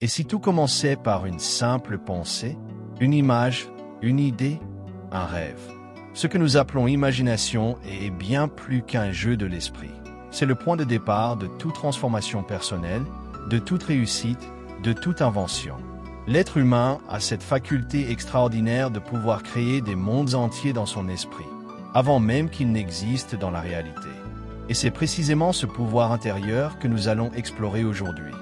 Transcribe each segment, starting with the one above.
Et si tout commençait par une simple pensée, une image, une idée, un rêve? Ce que nous appelons imagination est bien plus qu'un jeu de l'esprit. C'est le point de départ de toute transformation personnelle, de toute réussite, de toute invention. L'être humain a cette faculté extraordinaire de pouvoir créer des mondes entiers dans son esprit, avant même qu'ils n'existent dans la réalité. Et c'est précisément ce pouvoir intérieur que nous allons explorer aujourd'hui.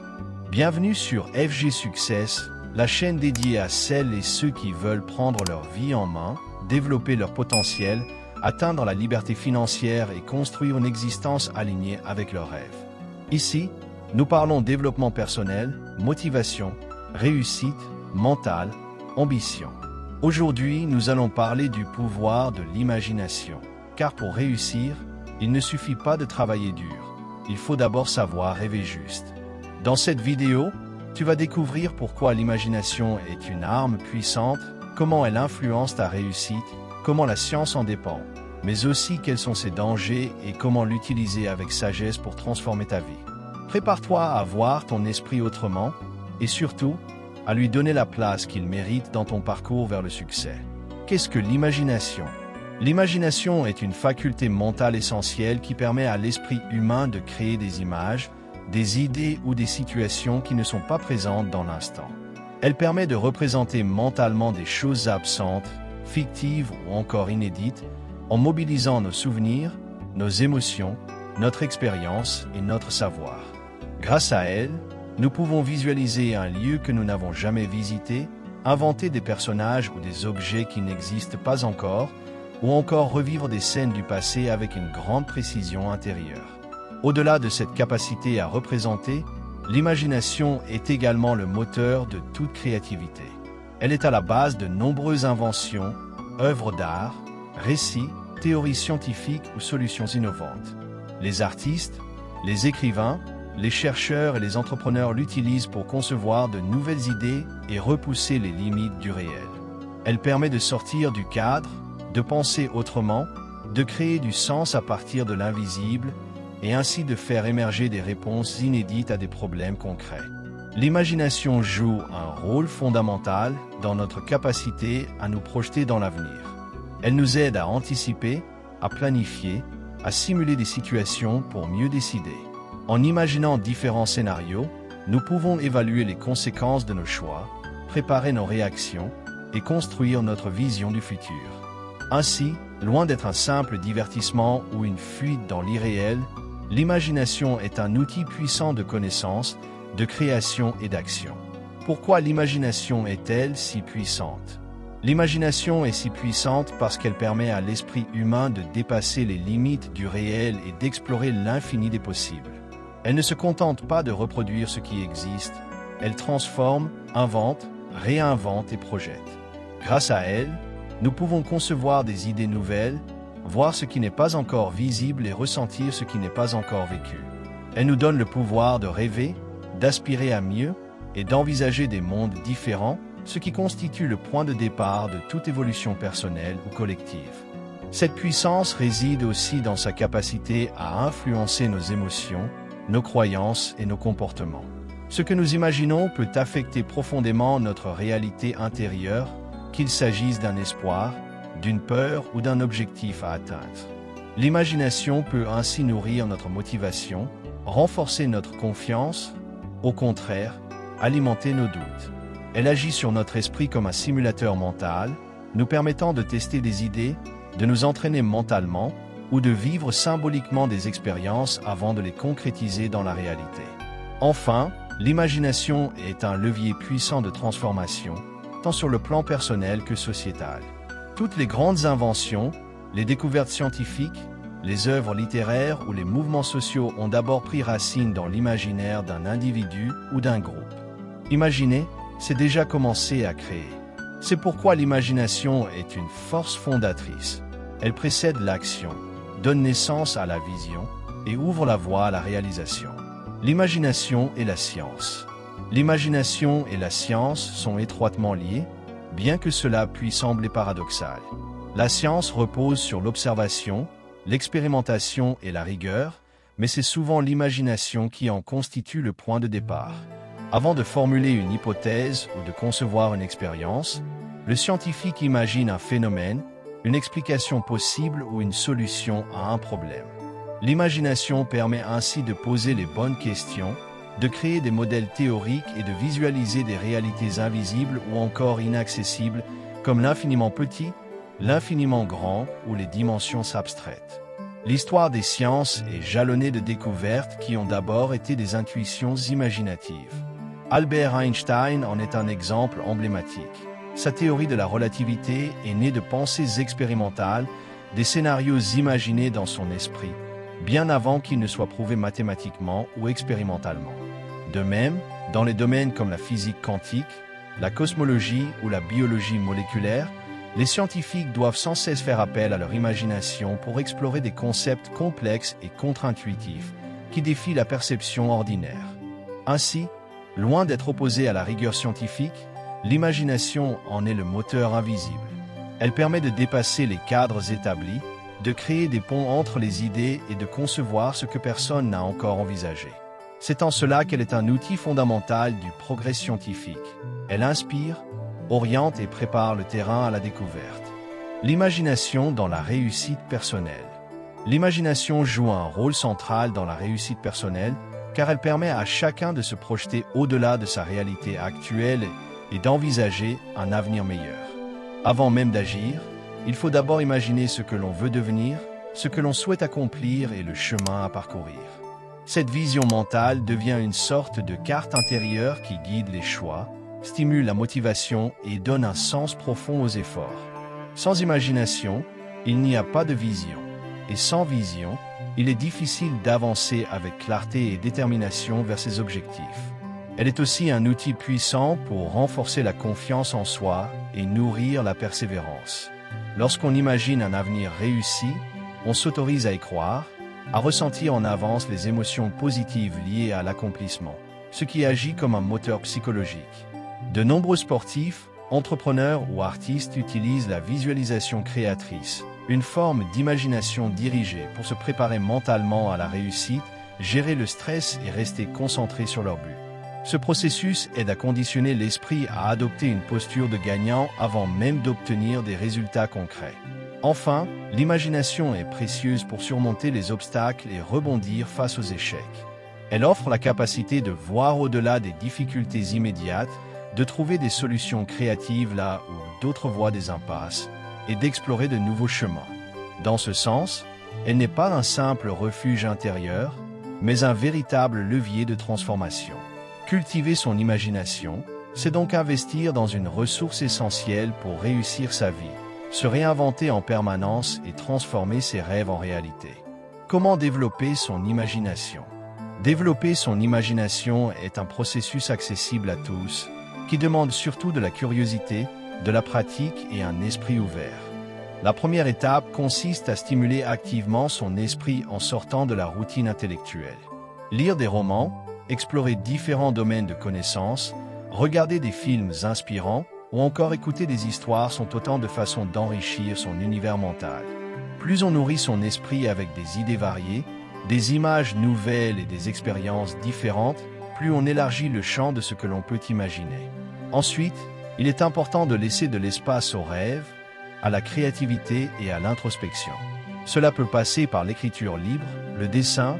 Bienvenue sur FG Success, la chaîne dédiée à celles et ceux qui veulent prendre leur vie en main, développer leur potentiel, atteindre la liberté financière et construire une existence alignée avec leurs rêves. Ici, nous parlons développement personnel, motivation, réussite, mentale, ambition. Aujourd'hui, nous allons parler du pouvoir de l'imagination. Car pour réussir, il ne suffit pas de travailler dur. Il faut d'abord savoir rêver juste. Dans cette vidéo, tu vas découvrir pourquoi l'imagination est une arme puissante, comment elle influence ta réussite, comment la science en dépend, mais aussi quels sont ses dangers et comment l'utiliser avec sagesse pour transformer ta vie. Prépare-toi à voir ton esprit autrement et surtout, à lui donner la place qu'il mérite dans ton parcours vers le succès. Qu'est-ce que l'imagination? L'imagination est une faculté mentale essentielle qui permet à l'esprit humain de créer des images, des idées ou des situations qui ne sont pas présentes dans l'instant. Elle permet de représenter mentalement des choses absentes, fictives ou encore inédites, en mobilisant nos souvenirs, nos émotions, notre expérience et notre savoir. Grâce à elle, nous pouvons visualiser un lieu que nous n'avons jamais visité, inventer des personnages ou des objets qui n'existent pas encore, ou encore revivre des scènes du passé avec une grande précision intérieure. Au-delà de cette capacité à représenter, l'imagination est également le moteur de toute créativité. Elle est à la base de nombreuses inventions, œuvres d'art, récits, théories scientifiques ou solutions innovantes. Les artistes, les écrivains, les chercheurs et les entrepreneurs l'utilisent pour concevoir de nouvelles idées et repousser les limites du réel. Elle permet de sortir du cadre, de penser autrement, de créer du sens à partir de l'invisible et ainsi de faire émerger des réponses inédites à des problèmes concrets. L'imagination joue un rôle fondamental dans notre capacité à nous projeter dans l'avenir. Elle nous aide à anticiper, à planifier, à simuler des situations pour mieux décider. En imaginant différents scénarios, nous pouvons évaluer les conséquences de nos choix, préparer nos réactions et construire notre vision du futur. Ainsi, loin d'être un simple divertissement ou une fuite dans l'irréel, l'imagination est un outil puissant de connaissance, de création et d'action. Pourquoi l'imagination est-elle si puissante? L'imagination est si puissante parce qu'elle permet à l'esprit humain de dépasser les limites du réel et d'explorer l'infini des possibles. Elle ne se contente pas de reproduire ce qui existe, elle transforme, invente, réinvente et projette. Grâce à elle, nous pouvons concevoir des idées nouvelles, voir ce qui n'est pas encore visible et ressentir ce qui n'est pas encore vécu. Elle nous donne le pouvoir de rêver, d'aspirer à mieux et d'envisager des mondes différents, ce qui constitue le point de départ de toute évolution personnelle ou collective. Cette puissance réside aussi dans sa capacité à influencer nos émotions, nos croyances et nos comportements. Ce que nous imaginons peut affecter profondément notre réalité intérieure, qu'il s'agisse d'un espoir, d'une peur ou d'un objectif à atteindre. L'imagination peut ainsi nourrir notre motivation, renforcer notre confiance, au contraire, alimenter nos doutes. Elle agit sur notre esprit comme un simulateur mental, nous permettant de tester des idées, de nous entraîner mentalement ou de vivre symboliquement des expériences avant de les concrétiser dans la réalité. Enfin, l'imagination est un levier puissant de transformation, tant sur le plan personnel que sociétal. Toutes les grandes inventions, les découvertes scientifiques, les œuvres littéraires ou les mouvements sociaux ont d'abord pris racine dans l'imaginaire d'un individu ou d'un groupe. Imaginer, c'est déjà commencer à créer. C'est pourquoi l'imagination est une force fondatrice. Elle précède l'action, donne naissance à la vision et ouvre la voie à la réalisation. L'imagination et la science. L'imagination et la science sont étroitement liées, bien que cela puisse sembler paradoxal. La science repose sur l'observation, l'expérimentation et la rigueur, mais c'est souvent l'imagination qui en constitue le point de départ. Avant de formuler une hypothèse ou de concevoir une expérience, le scientifique imagine un phénomène, une explication possible ou une solution à un problème. L'imagination permet ainsi de poser les bonnes questions, de créer des modèles théoriques et de visualiser des réalités invisibles ou encore inaccessibles comme l'infiniment petit, l'infiniment grand ou les dimensions abstraites. L'histoire des sciences est jalonnée de découvertes qui ont d'abord été des intuitions imaginatives. Albert Einstein en est un exemple emblématique. Sa théorie de la relativité est née de pensées expérimentales, des scénarios imaginés dans son esprit, bien avant qu'ils ne soient prouvés mathématiquement ou expérimentalement. De même, dans les domaines comme la physique quantique, la cosmologie ou la biologie moléculaire, les scientifiques doivent sans cesse faire appel à leur imagination pour explorer des concepts complexes et contre-intuitifs qui défient la perception ordinaire. Ainsi, loin d'être opposée à la rigueur scientifique, l'imagination en est le moteur invisible. Elle permet de dépasser les cadres établis, de créer des ponts entre les idées et de concevoir ce que personne n'a encore envisagé. C'est en cela qu'elle est un outil fondamental du progrès scientifique. Elle inspire, oriente et prépare le terrain à la découverte. L'imagination dans la réussite personnelle. L'imagination joue un rôle central dans la réussite personnelle car elle permet à chacun de se projeter au-delà de sa réalité actuelle et d'envisager un avenir meilleur. Avant même d'agir, il faut d'abord imaginer ce que l'on veut devenir, ce que l'on souhaite accomplir et le chemin à parcourir. Cette vision mentale devient une sorte de carte intérieure qui guide les choix, stimule la motivation et donne un sens profond aux efforts. Sans imagination, il n'y a pas de vision. Et sans vision, il est difficile d'avancer avec clarté et détermination vers ses objectifs. Elle est aussi un outil puissant pour renforcer la confiance en soi et nourrir la persévérance. Lorsqu'on imagine un avenir réussi, on s'autorise à y croire, à ressentir en avance les émotions positives liées à l'accomplissement, ce qui agit comme un moteur psychologique. De nombreux sportifs, entrepreneurs ou artistes utilisent la visualisation créatrice, une forme d'imagination dirigée pour se préparer mentalement à la réussite, gérer le stress et rester concentré sur leur but. Ce processus aide à conditionner l'esprit à adopter une posture de gagnant avant même d'obtenir des résultats concrets. Enfin, l'imagination est précieuse pour surmonter les obstacles et rebondir face aux échecs. Elle offre la capacité de voir au-delà des difficultés immédiates, de trouver des solutions créatives là où d'autres voient des impasses, et d'explorer de nouveaux chemins. Dans ce sens, elle n'est pas un simple refuge intérieur, mais un véritable levier de transformation. Cultiver son imagination, c'est donc investir dans une ressource essentielle pour réussir sa vie, se réinventer en permanence et transformer ses rêves en réalité. Comment développer son imagination? Développer son imagination est un processus accessible à tous, qui demande surtout de la curiosité, de la pratique et un esprit ouvert. La première étape consiste à stimuler activement son esprit en sortant de la routine intellectuelle. Lire des romans, explorer différents domaines de connaissances, regarder des films inspirants ou encore écouter des histoires sont autant de façons d'enrichir son univers mental. Plus on nourrit son esprit avec des idées variées, des images nouvelles et des expériences différentes, plus on élargit le champ de ce que l'on peut imaginer. Ensuite, il est important de laisser de l'espace aux rêves, à la créativité et à l'introspection. Cela peut passer par l'écriture libre, le dessin,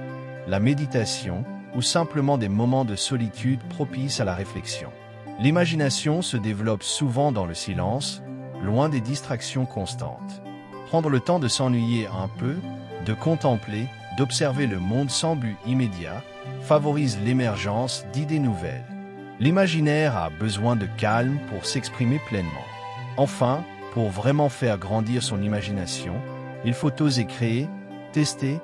la méditation ou simplement des moments de solitude propices à la réflexion. L'imagination se développe souvent dans le silence, loin des distractions constantes. Prendre le temps de s'ennuyer un peu, de contempler, d'observer le monde sans but immédiat, favorise l'émergence d'idées nouvelles. L'imaginaire a besoin de calme pour s'exprimer pleinement. Enfin, pour vraiment faire grandir son imagination, il faut oser créer, tester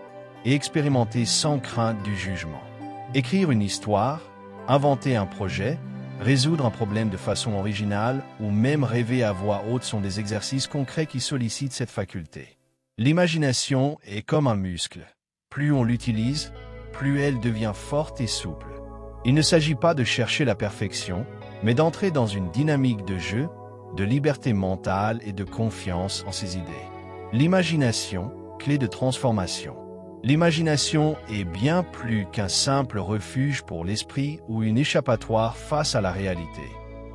et expérimenter sans crainte du jugement. Écrire une histoire, inventer un projet, résoudre un problème de façon originale ou même rêver à voix haute sont des exercices concrets qui sollicitent cette faculté. L'imagination est comme un muscle. Plus on l'utilise, plus elle devient forte et souple. Il ne s'agit pas de chercher la perfection, mais d'entrer dans une dynamique de jeu, de liberté mentale et de confiance en ses idées. L'imagination, clé de transformation. L'imagination est bien plus qu'un simple refuge pour l'esprit ou une échappatoire face à la réalité.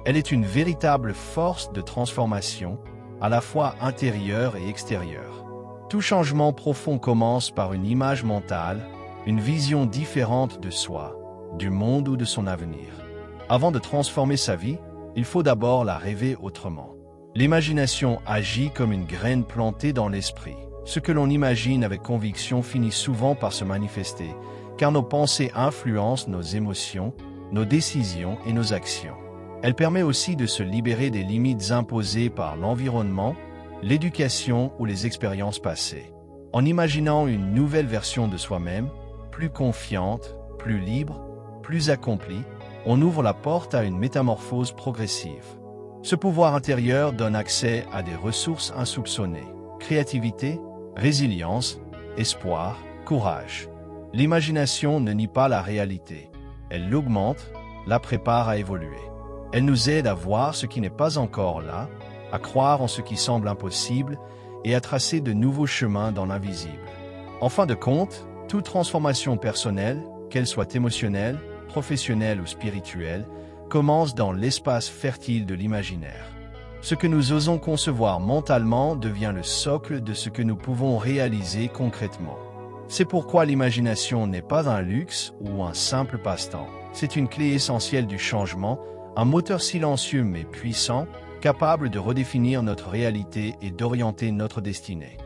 Elle est une véritable force de transformation, à la fois intérieure et extérieure. Tout changement profond commence par une image mentale, une vision différente de soi, du monde ou de son avenir. Avant de transformer sa vie, il faut d'abord la rêver autrement. L'imagination agit comme une graine plantée dans l'esprit. Ce que l'on imagine avec conviction finit souvent par se manifester, car nos pensées influencent nos émotions, nos décisions et nos actions. Elle permet aussi de se libérer des limites imposées par l'environnement, l'éducation ou les expériences passées. En imaginant une nouvelle version de soi-même, plus confiante, plus libre, plus accomplie, on ouvre la porte à une métamorphose progressive. Ce pouvoir intérieur donne accès à des ressources insoupçonnées: créativité, résilience, espoir, courage. L'imagination ne nie pas la réalité. Elle l'augmente, la prépare à évoluer. Elle nous aide à voir ce qui n'est pas encore là, à croire en ce qui semble impossible et à tracer de nouveaux chemins dans l'invisible. En fin de compte, toute transformation personnelle, qu'elle soit émotionnelle, professionnelle ou spirituelle, commence dans l'espace fertile de l'imaginaire. Ce que nous osons concevoir mentalement devient le socle de ce que nous pouvons réaliser concrètement. C'est pourquoi l'imagination n'est pas un luxe ou un simple passe-temps. C'est une clé essentielle du changement, un moteur silencieux mais puissant, capable de redéfinir notre réalité et d'orienter notre destinée.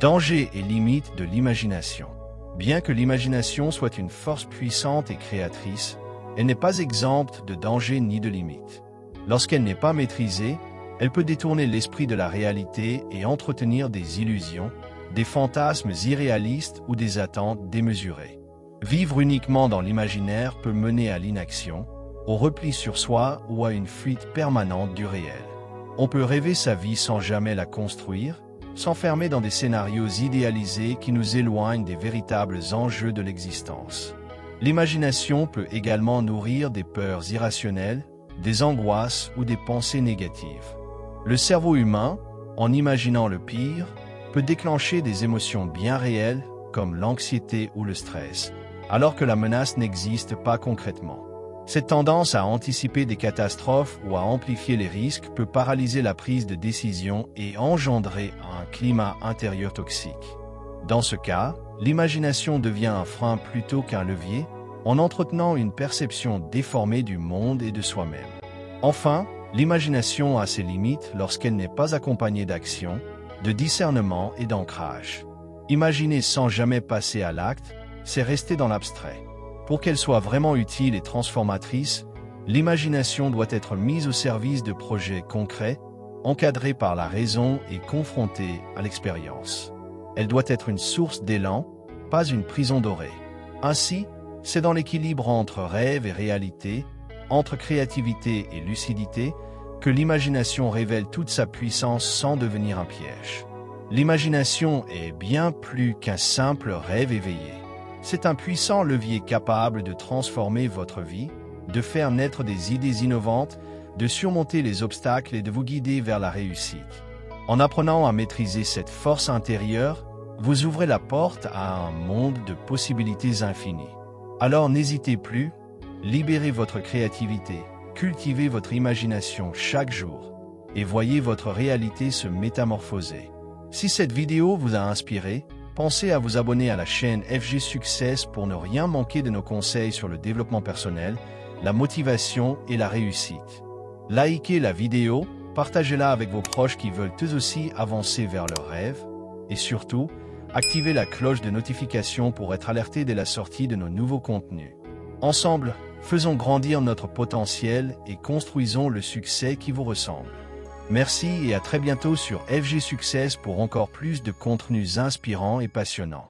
Danger et limites de l'imagination. Bien que l'imagination soit une force puissante et créatrice, elle n'est pas exempte de danger ni de limites. Lorsqu'elle n'est pas maîtrisée, elle peut détourner l'esprit de la réalité et entretenir des illusions, des fantasmes irréalistes ou des attentes démesurées. Vivre uniquement dans l'imaginaire peut mener à l'inaction, au repli sur soi ou à une fuite permanente du réel. On peut rêver sa vie sans jamais la construire, s'enfermer dans des scénarios idéalisés qui nous éloignent des véritables enjeux de l'existence. L'imagination peut également nourrir des peurs irrationnelles, des angoisses ou des pensées négatives. Le cerveau humain, en imaginant le pire, peut déclencher des émotions bien réelles comme l'anxiété ou le stress, alors que la menace n'existe pas concrètement. Cette tendance à anticiper des catastrophes ou à amplifier les risques peut paralyser la prise de décision et engendrer un climat intérieur toxique. Dans ce cas, l'imagination devient un frein plutôt qu'un levier, en entretenant une perception déformée du monde et de soi-même. Enfin, l'imagination a ses limites lorsqu'elle n'est pas accompagnée d'action, de discernement et d'ancrage. Imaginer sans jamais passer à l'acte, c'est rester dans l'abstrait. Pour qu'elle soit vraiment utile et transformatrice, l'imagination doit être mise au service de projets concrets, encadrés par la raison et confrontés à l'expérience. Elle doit être une source d'élan, pas une prison dorée. Ainsi, c'est dans l'équilibre entre rêve et réalité, entre créativité et lucidité, que l'imagination révèle toute sa puissance sans devenir un piège. L'imagination est bien plus qu'un simple rêve éveillé. C'est un puissant levier capable de transformer votre vie, de faire naître des idées innovantes, de surmonter les obstacles et de vous guider vers la réussite. En apprenant à maîtriser cette force intérieure, vous ouvrez la porte à un monde de possibilités infinies. Alors n'hésitez plus, libérez votre créativité, cultivez votre imagination chaque jour et voyez votre réalité se métamorphoser. Si cette vidéo vous a inspiré, pensez à vous abonner à la chaîne FG Success pour ne rien manquer de nos conseils sur le développement personnel, la motivation et la réussite. Likez la vidéo, partagez-la avec vos proches qui veulent eux aussi avancer vers leurs rêves et surtout, activez la cloche de notification pour être alerté dès la sortie de nos nouveaux contenus. Ensemble, faisons grandir notre potentiel et construisons le succès qui vous ressemble. Merci et à très bientôt sur FG Success pour encore plus de contenus inspirants et passionnants.